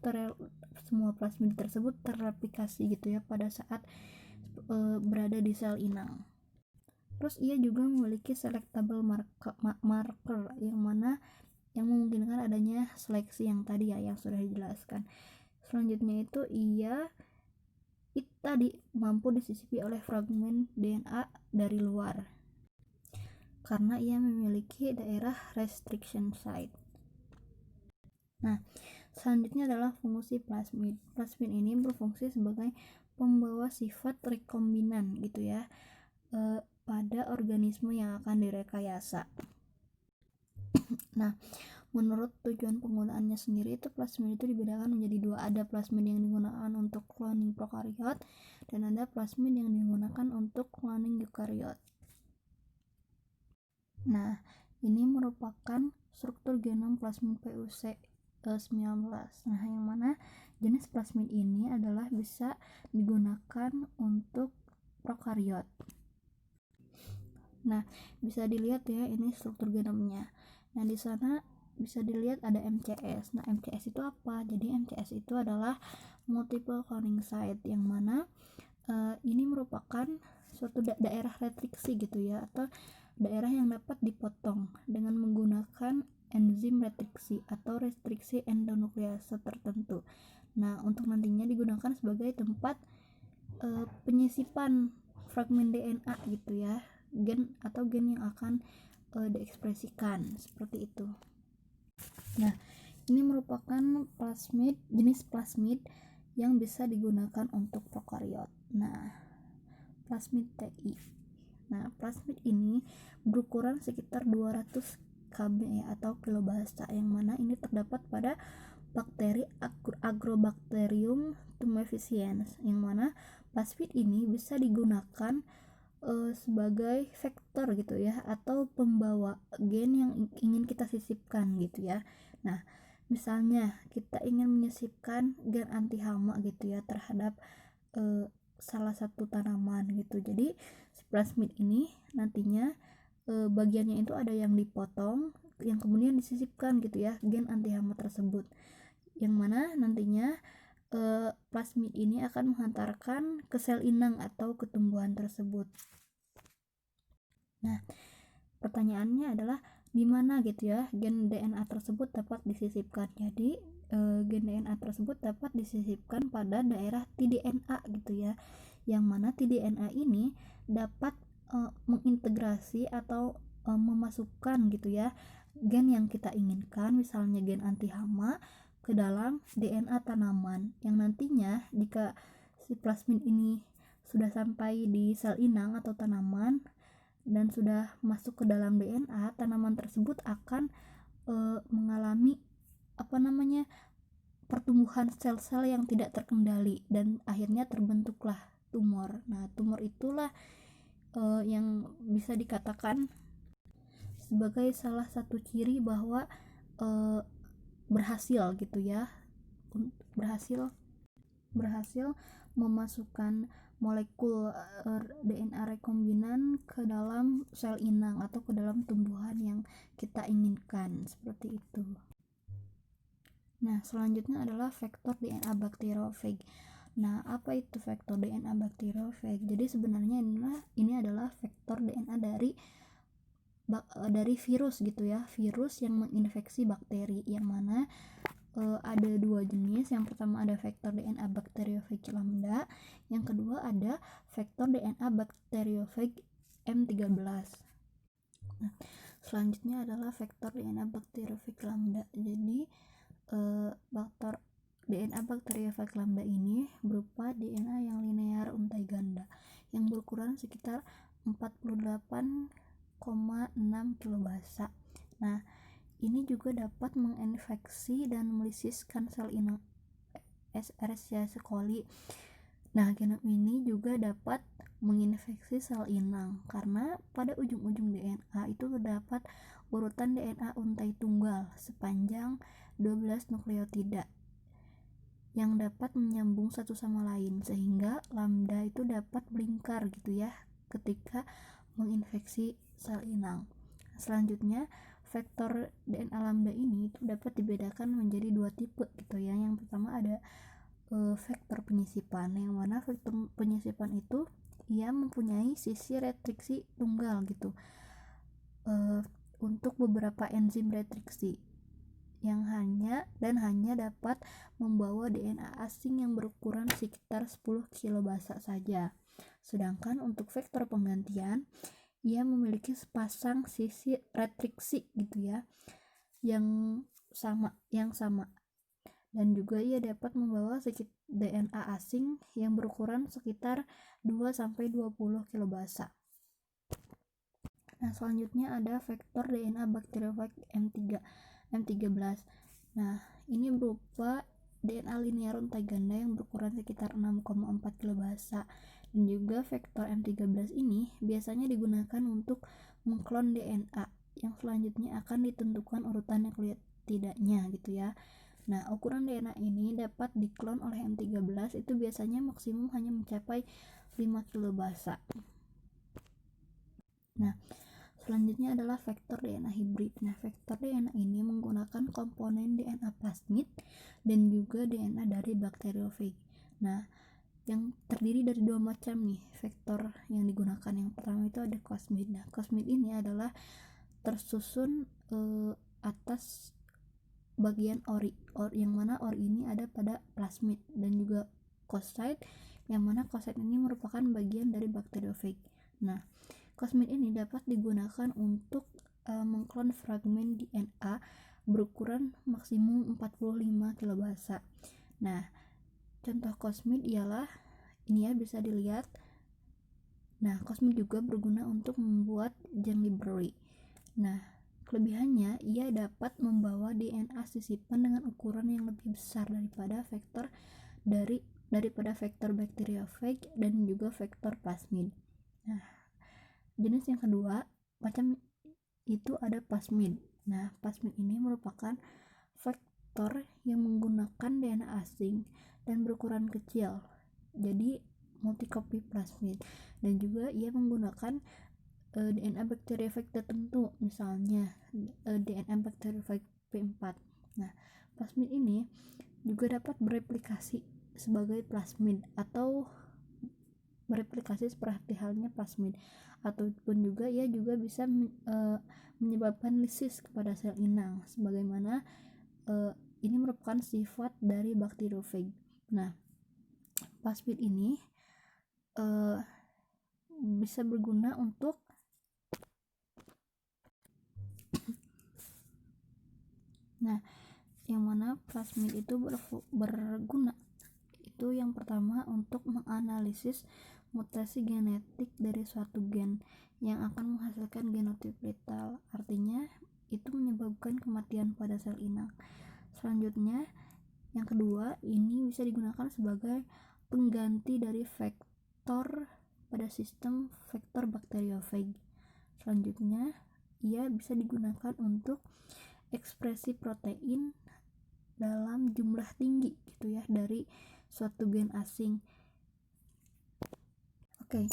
semua plasmid tersebut terreplikasi gitu ya pada saat berada di sel inang. Terus ia juga memiliki selectable marker yang mana yang memungkinkan adanya seleksi yang tadi ya yang sudah dijelaskan. Selanjutnya itu tadi mampu disisipi oleh fragmen DNA dari luar karena ia memiliki daerah restriction site. Nah, selanjutnya adalah fungsi plasmid. Plasmid ini berfungsi sebagai pembawa sifat rekombinan gitu ya pada organisme yang akan direkayasa. Nah, menurut tujuan penggunaannya sendiri itu plasmid itu dibedakan menjadi dua. Ada plasmid yang digunakan untuk cloning prokariot dan ada plasmid yang digunakan untuk cloning eukariot. Nah, ini merupakan struktur genom plasmid PUC19. Nah, yang mana jenis plasmid ini adalah bisa digunakan untuk prokariot. Nah, bisa dilihat ya ini struktur genomnya. Nah, di sana bisa dilihat ada MCS. Nah, MCS itu apa? Jadi MCS itu adalah multiple cloning site yang mana ini merupakan suatu daerah restriksi gitu ya, atau daerah yang dapat dipotong dengan menggunakan enzim restriksi atau restriksi endonuklease tertentu. Nah, untuk nantinya digunakan sebagai tempat penyisipan fragmen DNA gitu ya, gen yang akan diekspresikan seperti itu. Nah, ini merupakan jenis plasmid yang bisa digunakan untuk prokariot. Nah, plasmid TI. Nah, plasmid ini berukuran sekitar 200 kb atau kilobasa, yang mana ini terdapat pada bakteri Agrobacterium tumefaciens, yang mana plasmid ini bisa digunakan sebagai vektor gitu ya, atau pembawa gen yang ingin kita sisipkan gitu ya. Nah, misalnya kita ingin menyisipkan gen anti hama gitu ya terhadap salah satu tanaman gitu. Jadi si plasmid ini nantinya bagiannya itu ada yang dipotong, yang kemudian disisipkan gitu ya gen anti hama tersebut, yang mana nantinya plasmid ini akan menghantarkan ke sel inang atau ke tumbuhan tersebut. Nah, pertanyaannya adalah di mana gitu ya gen DNA tersebut dapat disisipkan. Jadi gen DNA tersebut dapat disisipkan pada daerah tDNA gitu ya, yang mana tDNA ini dapat mengintegrasi atau memasukkan gitu ya gen yang kita inginkan, misalnya gen anti hama, ke dalam DNA tanaman, yang nantinya jika si plasmid ini sudah sampai di sel inang atau tanaman dan sudah masuk ke dalam DNA, tanaman tersebut akan mengalami pertumbuhan sel-sel yang tidak terkendali dan akhirnya terbentuklah tumor. Nah, tumor itulah yang bisa dikatakan sebagai salah satu ciri bahwa berhasil gitu ya, berhasil memasukkan molekul DNA rekombinan ke dalam sel inang atau ke dalam tumbuhan yang kita inginkan, seperti itu. Nah, selanjutnya adalah vektor DNA bakteriofag. Nah, apa itu vektor DNA bakteriofag? Jadi sebenarnya ini adalah vektor DNA dari virus gitu ya, virus yang menginfeksi bakteri, yang mana ada dua jenis. Yang pertama ada vektor DNA bakteriofag lambda, yang kedua ada vektor DNA bakteriofag M13. Nah, selanjutnya adalah vektor DNA bakteriofag lambda. Jadi faktor DNA bakteriofag lambda ini berupa DNA yang linear untai ganda yang berukuran sekitar 48,6 kilobasa. Nah, ini juga dapat menginfeksi dan melisiskan sel inang Escherichia coli. Nah, genom ini juga dapat menginfeksi sel inang karena pada ujung-ujung DNA itu terdapat urutan DNA untai tunggal sepanjang 12 nukleotida yang dapat menyambung satu sama lain, sehingga lambda itu dapat melingkar gitu ya ketika menginfeksi sel inang. Selanjutnya, vektor DNA lambda ini itu dapat dibedakan menjadi dua tipe gitu ya. Yang pertama ada vektor penyisipan, yang mana vektor penyisipan itu ia mempunyai sisi retriksi tunggal gitu untuk beberapa enzim retriksi yang hanya dapat membawa DNA asing yang berukuran sekitar 10 kilobasa saja. Sedangkan untuk vektor penggantian ia memiliki sepasang sisi retriksi gitu ya yang sama dan juga ia dapat membawa DNA asing yang berukuran sekitar 2-20 kilobasa. Nah, selanjutnya ada vektor DNA bakteriofag M13. Nah, ini berupa DNA linear untai ganda yang berukuran sekitar 6,4 kilobasa. Dan juga vektor M13 ini biasanya digunakan untuk mengklon DNA yang selanjutnya akan ditentukan urutan nukleotidanya gitu ya. Nah, ukuran DNA ini dapat diklon oleh M13 itu biasanya maksimum hanya mencapai 5 kilobasa. Nah, selanjutnya adalah vektor DNA hibrid. Nah, vektor DNA ini menggunakan komponen DNA plasmid dan juga DNA dari bakteriofag. Nah, yang terdiri dari dua macam nih vektor yang digunakan. Yang pertama itu ada plasmid. Nah, plasmid ini adalah tersusun atas bagian ori yang mana ori ini ada pada plasmid, dan juga koside yang mana koside ini merupakan bagian dari bakteriofag. Nah, plasmid ini dapat digunakan untuk mengklon fragmen DNA berukuran maksimum 45 kilobasa. Nah, contoh plasmid ialah ini ya, bisa dilihat. Nah, plasmid juga berguna untuk membuat gene library. Nah, kelebihannya ia dapat membawa DNA sisipan dengan ukuran yang lebih besar daripada vektor bakteriofag dan juga vektor plasmid. Nah, jenis yang kedua macam itu ada plasmid. Nah, plasmid ini merupakan vektor yang menggunakan DNA asing dan berukuran kecil. Jadi multi-copy plasmid, dan juga ia menggunakan DNA bakteriofag tertentu, misalnya DNA bakteriofag P4. Nah, plasmid ini juga dapat bereplikasi sebagai plasmid atau bereplikasi seperti halnya plasmid, ataupun juga ia juga bisa menyebabkan lisis kepada sel inang, sebagaimana ini merupakan sifat dari bakteriofag. Nah, plasmid ini bisa berguna untuk yang mana plasmid itu berguna itu yang pertama untuk menganalisis mutasi genetik dari suatu gen yang akan menghasilkan genotip letal, artinya itu menyebabkan kematian pada sel inang. Selanjutnya, yang kedua, ini bisa digunakan sebagai pengganti dari vektor pada sistem vektor bakteriofag. Selanjutnya, ia bisa digunakan untuk ekspresi protein dalam jumlah tinggi gitu ya dari suatu gen asing. Oke,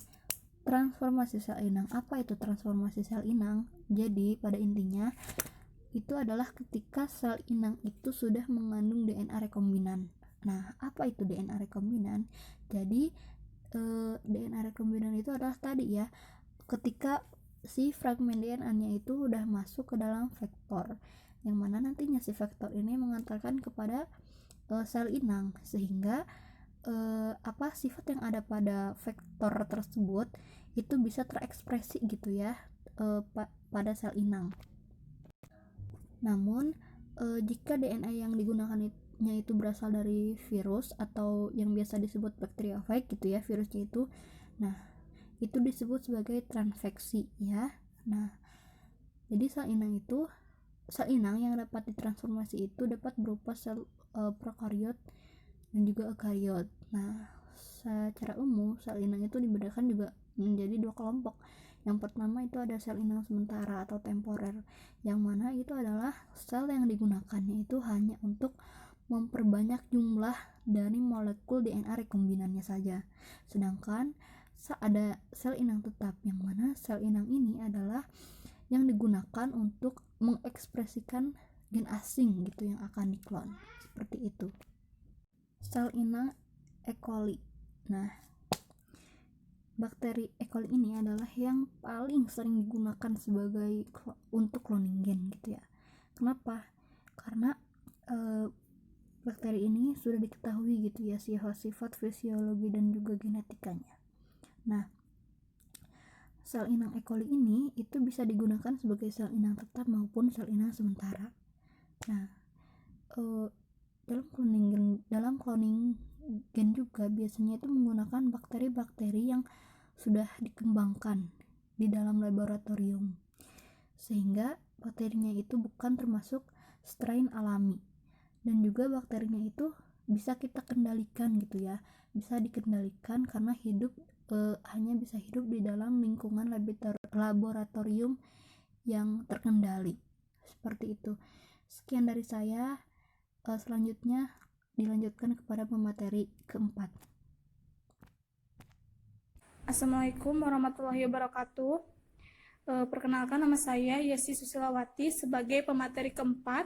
transformasi sel inang. Apa itu transformasi sel inang? Jadi pada intinya itu adalah ketika sel inang itu sudah mengandung DNA rekombinan. Nah, apa itu DNA rekombinan? Jadi DNA rekombinan itu adalah tadi ya, ketika si fragmen DNA-nya itu udah masuk ke dalam vektor, yang mana nantinya si vektor ini mengantarkan kepada sel inang, sehingga sifat yang ada pada vektor tersebut itu bisa terekspresi gitu ya pada sel inang. Namun jika DNA yang digunakannya itu berasal dari virus atau yang biasa disebut bakteriofag gitu ya, virusnya itu, nah itu disebut sebagai transveksi ya. Nah, jadi sel inang yang dapat ditransformasi itu dapat berupa sel prokariot dan juga eukariot. Nah, secara umum sel inang itu dibedakan juga menjadi dua kelompok. Yang pertama itu ada sel inang sementara atau temporer, yang mana itu adalah sel yang digunakan yaitu hanya untuk memperbanyak jumlah dari molekul DNA rekombinannya saja. Sedangkan ada sel inang tetap, yang mana sel inang ini adalah yang digunakan untuk mengekspresikan gen asing gitu yang akan diklon, seperti itu. Sel inang E. coli. Nah, bakteri E. coli ini adalah yang paling sering digunakan sebagai untuk cloning gen gitu ya. Kenapa? Karena bakteri ini sudah diketahui gitu ya sifat-sifat fisiologi dan juga genetikanya. Nah, sel inang E. coli ini itu bisa digunakan sebagai sel inang tetap maupun sel inang sementara. Nah, dalam cloning gen juga biasanya itu menggunakan bakteri-bakteri yang sudah dikembangkan di dalam laboratorium, sehingga bakterinya itu bukan termasuk strain alami, dan juga bakterinya itu bisa kita kendalikan gitu ya, bisa dikendalikan karena hanya bisa hidup di dalam lingkungan laboratorium yang terkendali, seperti itu. Sekian dari saya. Selanjutnya dilanjutkan kepada pemateri keempat. Assalamualaikum warahmatullahi wabarakatuh. Perkenalkan, nama saya Yesi Susilawati sebagai pemateri keempat.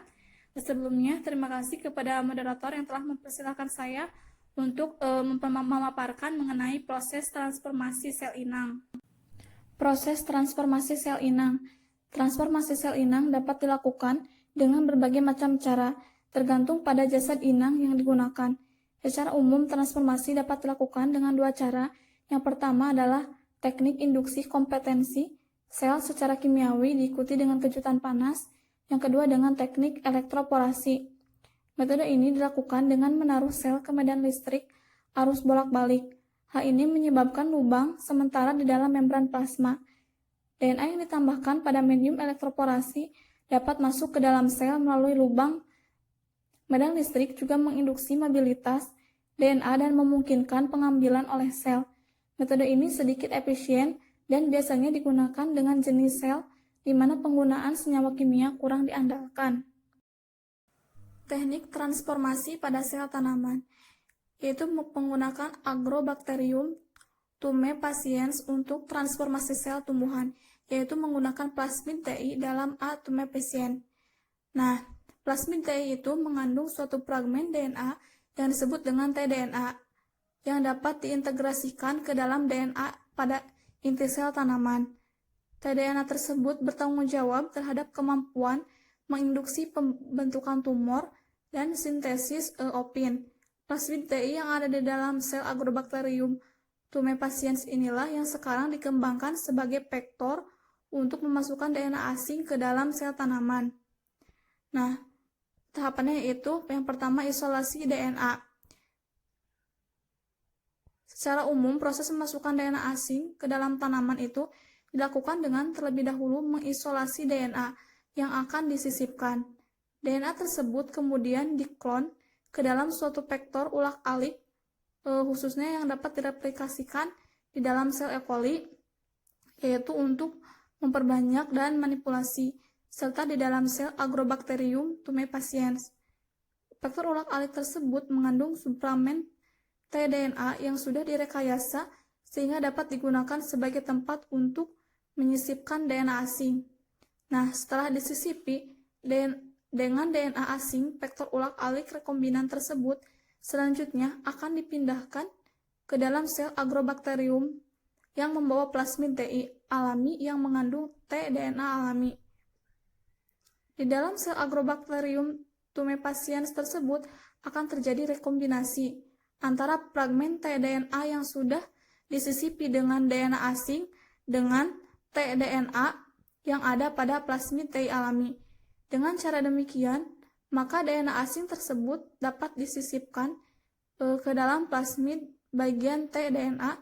Sebelumnya, terima kasih kepada moderator yang telah mempersilahkan saya untuk memaparkan mengenai proses transformasi sel inang. Proses transformasi sel inang. Transformasi sel inang dapat dilakukan dengan berbagai macam cara, tergantung pada jasad inang yang digunakan. Secara umum, transformasi dapat dilakukan dengan dua cara. Yang pertama adalah teknik induksi kompetensi sel secara kimiawi diikuti dengan kejutan panas. Yang kedua dengan teknik elektroporasi. Metode ini dilakukan dengan menaruh sel ke medan listrik arus bolak-balik. Hal ini menyebabkan lubang sementara di dalam membran plasma. DNA yang ditambahkan pada medium elektroporasi dapat masuk ke dalam sel melalui lubang. Medan listrik juga menginduksi mobilitas DNA dan memungkinkan pengambilan oleh sel. Metode ini sedikit efisien dan biasanya digunakan dengan jenis sel di mana penggunaan senyawa kimia kurang diandalkan. Teknik transformasi pada sel tanaman, yaitu menggunakan Agrobacterium tumefaciens untuk transformasi sel tumbuhan, yaitu menggunakan plasmid TI dalam A. tumefaciens. Nah, plasmid TI itu mengandung suatu fragmen DNA yang disebut dengan tDNA, yang dapat diintegrasikan ke dalam DNA pada inti sel tanaman. tDNA tersebut bertanggung jawab terhadap kemampuan menginduksi pembentukan tumor dan sintesis eopin. Plasmid TI yang ada di dalam sel Agrobacterium tumefaciens inilah yang sekarang dikembangkan sebagai vektor untuk memasukkan DNA asing ke dalam sel tanaman. Nah, tahapannya yaitu yang pertama isolasi DNA. Secara umum, proses memasukkan DNA asing ke dalam tanaman itu dilakukan dengan terlebih dahulu mengisolasi DNA yang akan disisipkan. DNA tersebut kemudian diklon ke dalam suatu vektor ulak-alik, khususnya yang dapat direplikasikan di dalam sel E. coli, yaitu untuk memperbanyak dan manipulasi, serta di dalam sel Agrobacterium tumefaciens. Vektor ulak-alik tersebut mengandung subfragmen tDNA yang sudah direkayasa sehingga dapat digunakan sebagai tempat untuk menyisipkan DNA asing. Nah, setelah disisipi dengan DNA asing, vektor ulak-alik rekombinan tersebut selanjutnya akan dipindahkan ke dalam sel Agrobacterium yang membawa plasmid TI alami yang mengandung tDNA alami. Di dalam sel Agrobacterium tumefaciens tersebut akan terjadi rekombinasi antara fragmen tDNA yang sudah disisipi dengan DNA asing dengan tDNA yang ada pada plasmid TI alami. Dengan cara demikian, maka DNA asing tersebut dapat disisipkan ke dalam plasmid bagian tDNA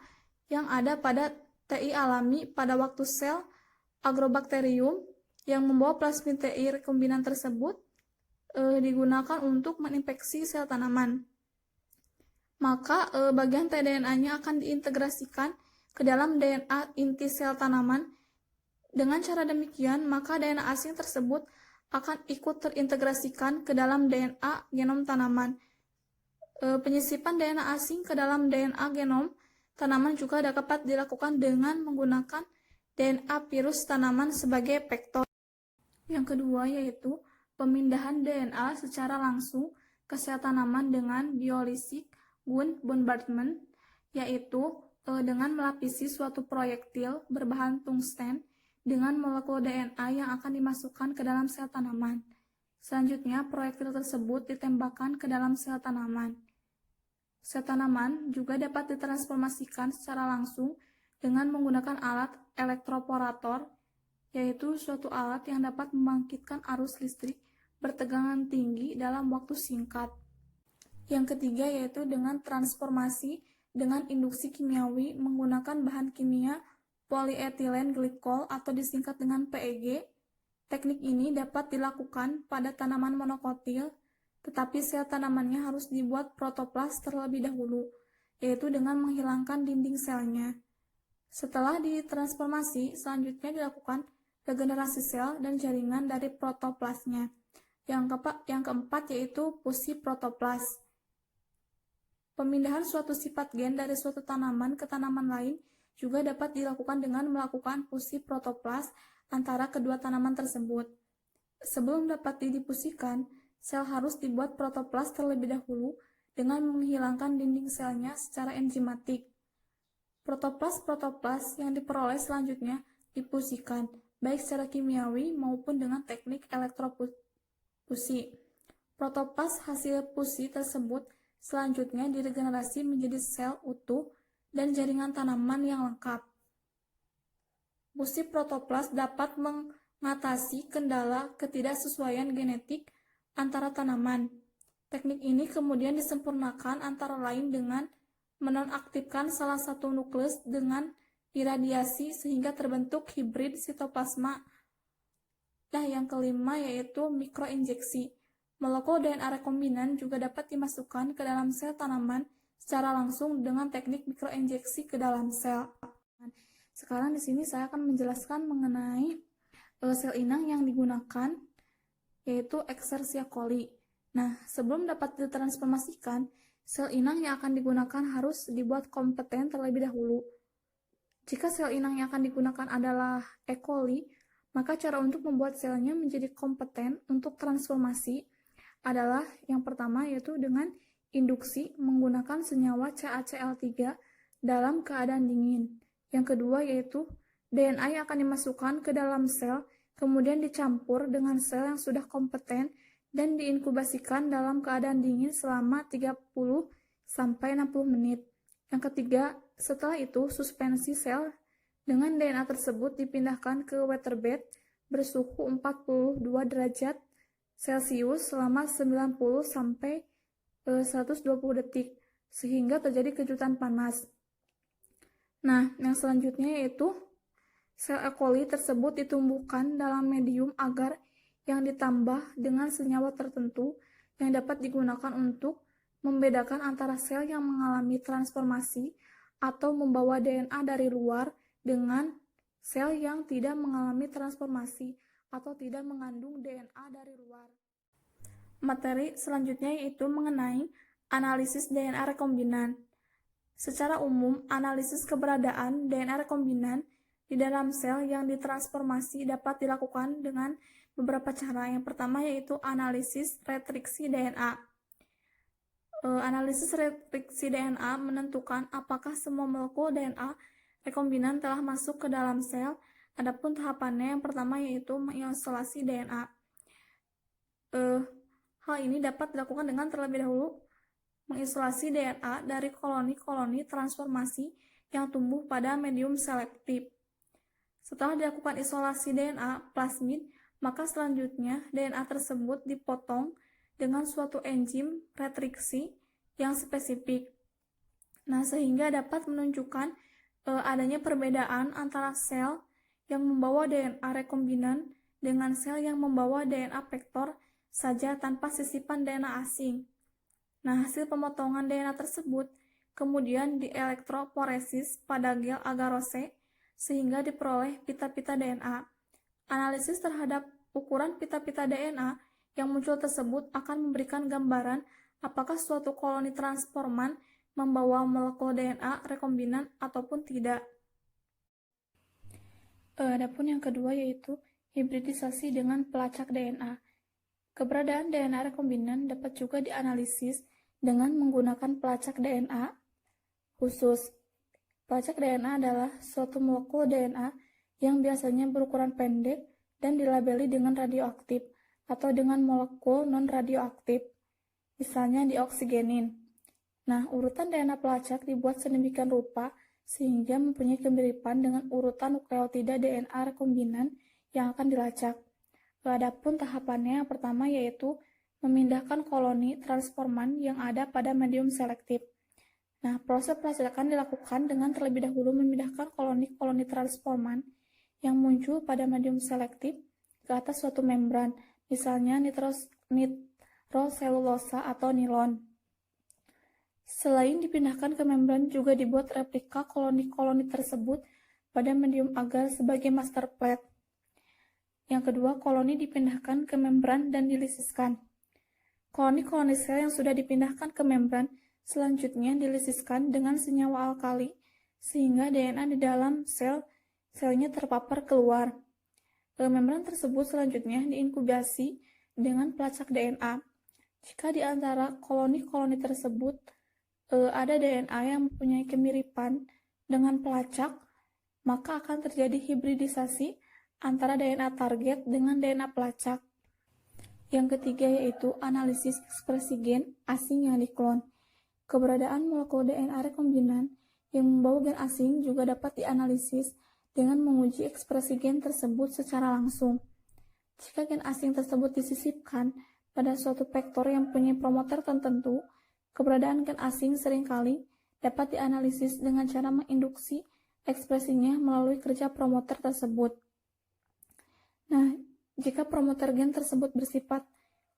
yang ada pada TI alami pada waktu sel Agrobacterium yang membawa plasmid TI rekombinan tersebut digunakan untuk menginfeksi sel tanaman. maka bagian tDNA-nya akan diintegrasikan ke dalam DNA inti sel tanaman. Dengan cara demikian, maka DNA asing tersebut akan ikut terintegrasikan ke dalam DNA genom tanaman. Penyisipan DNA asing ke dalam DNA genom tanaman juga dapat dilakukan dengan menggunakan DNA virus tanaman sebagai vektor. Yang kedua yaitu pemindahan DNA secara langsung ke sel tanaman dengan biolysik Wound bombardment, yaitu dengan melapisi suatu proyektil berbahan tungsten dengan molekul DNA yang akan dimasukkan ke dalam sel tanaman. Selanjutnya, proyektil tersebut ditembakkan ke dalam sel tanaman. Sel tanaman juga dapat ditransformasikan secara langsung dengan menggunakan alat elektroporator, yaitu suatu alat yang dapat membangkitkan arus listrik bertegangan tinggi dalam waktu singkat. Yang ketiga yaitu dengan transformasi dengan induksi kimiawi menggunakan bahan kimia polyethylene glycol atau disingkat dengan PEG. Teknik ini dapat dilakukan pada tanaman monokotil, tetapi sel tanamannya harus dibuat protoplas terlebih dahulu, yaitu dengan menghilangkan dinding selnya. Setelah ditransformasi, selanjutnya dilakukan regenerasi sel dan jaringan dari protoplasnya. Yang keempat yaitu fusi protoplas. Pemindahan suatu sifat gen dari suatu tanaman ke tanaman lain juga dapat dilakukan dengan melakukan fusi protoplas antara kedua tanaman tersebut. Sebelum dapat didifusikan, sel harus dibuat protoplas terlebih dahulu dengan menghilangkan dinding selnya secara enzimatik. Protoplas yang diperoleh selanjutnya difusikan, baik secara kimiawi maupun dengan teknik elektrofusi. Protoplas hasil fusi tersebut selanjutnya diregenerasi menjadi sel utuh dan jaringan tanaman yang lengkap. Fusi protoplas dapat mengatasi kendala ketidaksesuaian genetik antara tanaman. Teknik ini kemudian disempurnakan antara lain dengan menonaktifkan salah satu nukleus dengan iradiasi sehingga terbentuk hibrid sitoplasma. Nah, yang kelima yaitu mikroinjeksi. Molekul DNA rekombinan juga dapat dimasukkan ke dalam sel tanaman secara langsung dengan teknik mikroinjeksi ke dalam sel. Sekarang di sini saya akan menjelaskan mengenai sel inang yang digunakan, yaitu Escherichia coli. Nah, sebelum dapat ditransformasikan, sel inang yang akan digunakan harus dibuat kompeten terlebih dahulu. Jika sel inang yang akan digunakan adalah E. coli, maka cara untuk membuat selnya menjadi kompeten untuk transformasi adalah yang pertama yaitu dengan induksi menggunakan senyawa CaCl3 dalam keadaan dingin. Yang kedua yaitu DNA yang akan dimasukkan ke dalam sel kemudian dicampur dengan sel yang sudah kompeten dan diinkubasikan dalam keadaan dingin selama 30-60 menit. Yang ketiga, setelah itu suspensi sel dengan DNA tersebut dipindahkan ke waterbed bersuhu 42 derajat Celcius selama 90 sampai 120 detik sehingga terjadi kejutan panas. Nah, yang selanjutnya yaitu sel E. coli tersebut ditumbuhkan dalam medium agar yang ditambah dengan senyawa tertentu yang dapat digunakan untuk membedakan antara sel yang mengalami transformasi atau membawa DNA dari luar dengan sel yang tidak mengalami transformasi atau tidak mengandung DNA dari luar. Materi selanjutnya yaitu mengenai analisis DNA rekombinan. Secara umum, analisis keberadaan DNA rekombinan di dalam sel yang ditransformasi dapat dilakukan dengan beberapa cara. Yang pertama yaitu analisis retriksi DNA. Analisis retriksi DNA menentukan apakah semua molekul DNA rekombinan telah masuk ke dalam sel. Adapun tahapannya yang pertama yaitu mengisolasi DNA. Hal ini dapat dilakukan dengan terlebih dahulu mengisolasi DNA dari koloni-koloni transformasi yang tumbuh pada medium selektif. Setelah dilakukan isolasi DNA plasmid, maka selanjutnya DNA tersebut dipotong dengan suatu enzim retriksi yang spesifik. Nah, sehingga dapat menunjukkan adanya perbedaan antara sel yang membawa DNA rekombinan dengan sel yang membawa DNA vektor saja tanpa sisipan DNA asing. Nah, hasil pemotongan DNA tersebut kemudian dielektroporesis pada gel agarose sehingga diperoleh pita-pita DNA. Analisis terhadap ukuran pita-pita DNA yang muncul tersebut akan memberikan gambaran apakah suatu koloni transforman membawa molekul DNA rekombinan ataupun tidak. Adapun yang kedua yaitu hibridisasi dengan pelacak DNA. Keberadaan DNA rekombinan dapat juga dianalisis dengan menggunakan pelacak DNA khusus. Pelacak DNA adalah suatu molekul DNA yang biasanya berukuran pendek dan dilabeli dengan radioaktif atau dengan molekul non-radioaktif, misalnya dioksigenin. Nah, urutan DNA pelacak dibuat sedemikian rupa sehingga mempunyai kemiripan dengan urutan nukleotida DNA rekombinan yang akan dilacak. Adapun tahapannya yang pertama yaitu memindahkan koloni transforman yang ada pada medium selektif. Nah, proses pelacakan dilakukan dengan terlebih dahulu memindahkan koloni-koloni transforman yang muncul pada medium selektif ke atas suatu membran, misalnya nitroselulosa atau nilon. Selain dipindahkan ke membran, juga dibuat replika koloni-koloni tersebut pada medium agar sebagai master plate. Yang kedua, koloni dipindahkan ke membran dan dilisiskan. Koloni-koloni sel yang sudah dipindahkan ke membran selanjutnya dilisiskan dengan senyawa alkali sehingga DNA di dalam selnya terpapar keluar. Membran tersebut selanjutnya diinkubasi dengan pelacak DNA. Jika di antara koloni-koloni tersebut ada DNA yang mempunyai kemiripan dengan pelacak, maka akan terjadi hibridisasi antara DNA target dengan DNA pelacak. Yang ketiga yaitu analisis ekspresi gen asing yang diklon. Keberadaan molekul DNA rekombinan yang membawa gen asing juga dapat dianalisis dengan menguji ekspresi gen tersebut secara langsung. Jika gen asing tersebut disisipkan pada suatu vektor yang punya promoter tertentu, keberadaan gen asing seringkali dapat dianalisis dengan cara menginduksi ekspresinya melalui kerja promoter tersebut. Nah, jika promoter gen tersebut bersifat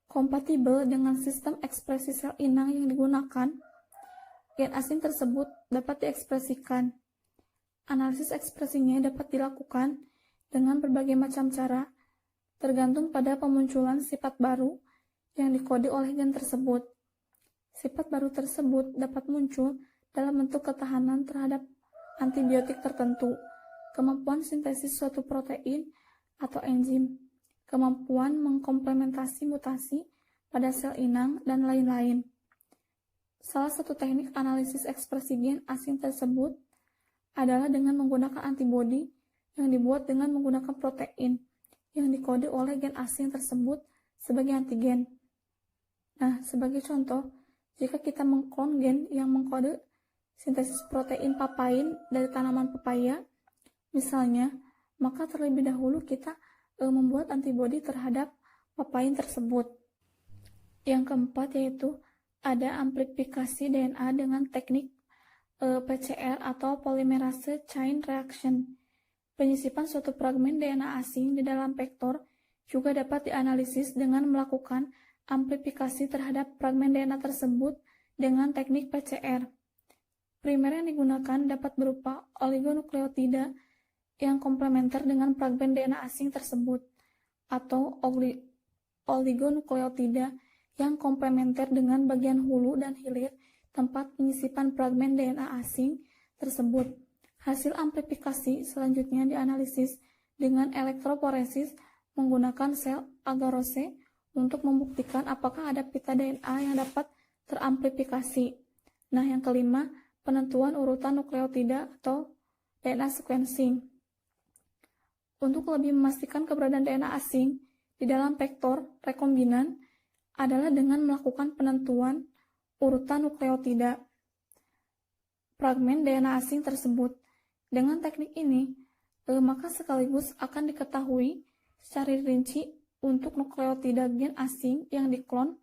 kompatibel dengan sistem ekspresi sel inang yang digunakan, gen asing tersebut dapat diekspresikan. Analisis ekspresinya dapat dilakukan dengan berbagai macam cara, tergantung pada pemunculan sifat baru yang dikode oleh gen tersebut. Sifat baru tersebut dapat muncul dalam bentuk ketahanan terhadap antibiotik tertentu, kemampuan sintesis suatu protein atau enzim, kemampuan mengkomplementasi mutasi pada sel inang, dan lain-lain. Salah satu teknik analisis ekspresi gen asing tersebut adalah dengan menggunakan antibodi yang dibuat dengan menggunakan protein yang dikode oleh gen asing tersebut sebagai antigen. Nah, sebagai contoh, jika kita mengklon gen yang mengkode sintesis protein papain dari tanaman pepaya, misalnya, maka terlebih dahulu kita membuat antibodi terhadap papain tersebut. Yang keempat yaitu ada amplifikasi DNA dengan teknik PCR atau polymerase chain reaction. Penyisipan suatu fragmen DNA asing di dalam vektor juga dapat dianalisis dengan melakukan amplifikasi terhadap fragmen DNA tersebut dengan teknik PCR. Primer yang digunakan dapat berupa oligonukleotida yang komplementer dengan fragmen DNA asing tersebut, atau oligonukleotida yang komplementer dengan bagian hulu dan hilir tempat penyisipan fragmen DNA asing tersebut. Hasil amplifikasi selanjutnya dianalisis dengan elektroporesis menggunakan sel agarose untuk membuktikan apakah ada pita DNA yang dapat teramplifikasi. Nah, yang kelima, penentuan urutan nukleotida atau DNA sequencing. Untuk lebih memastikan keberadaan DNA asing di dalam vektor rekombinan adalah dengan melakukan penentuan urutan nukleotida fragmen DNA asing tersebut. Dengan teknik ini, maka sekaligus akan diketahui secara rinci untuk nukleotida gen asing yang diklon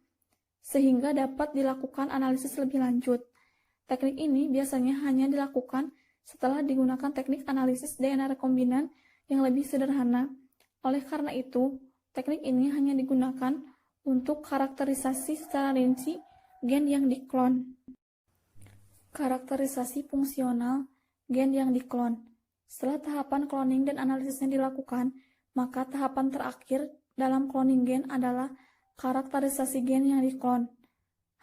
sehingga dapat dilakukan analisis lebih lanjut. Teknik ini biasanya hanya dilakukan setelah digunakan teknik analisis DNA rekombinan yang lebih sederhana. Oleh karena itu, teknik ini hanya digunakan untuk karakterisasi secara rinci gen yang diklon. Karakterisasi fungsional gen yang diklon. Setelah tahapan cloning dan analisisnya dilakukan, maka tahapan terakhir dalam cloning gen adalah karakterisasi gen yang diklon.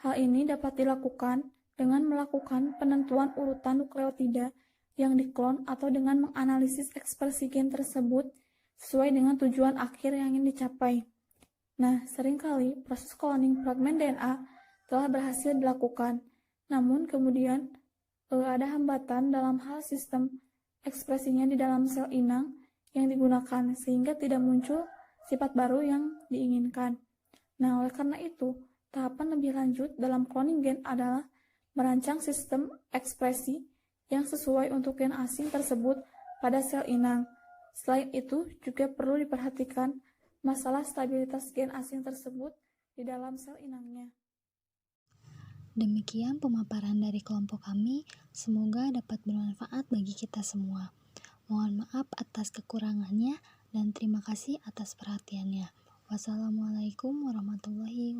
Hal ini dapat dilakukan dengan melakukan penentuan urutan nukleotida yang diklon atau dengan menganalisis ekspresi gen tersebut sesuai dengan tujuan akhir yang ingin dicapai. Nah, seringkali proses cloning fragmen DNA telah berhasil dilakukan, namun kemudian ada hambatan dalam hal sistem ekspresinya di dalam sel inang yang digunakan sehingga tidak muncul sifat baru yang diinginkan. Nah, oleh karena itu, tahapan lebih lanjut dalam cloning gen adalah merancang sistem ekspresi yang sesuai untuk gen asing tersebut pada sel inang. Selain itu, juga perlu diperhatikan masalah stabilitas gen asing tersebut di dalam sel inangnya. Demikian pemaparan dari kelompok kami, semoga dapat bermanfaat bagi kita semua. Mohon maaf atas kekurangannya dan terima kasih atas perhatiannya. Wassalamualaikum warahmatullahi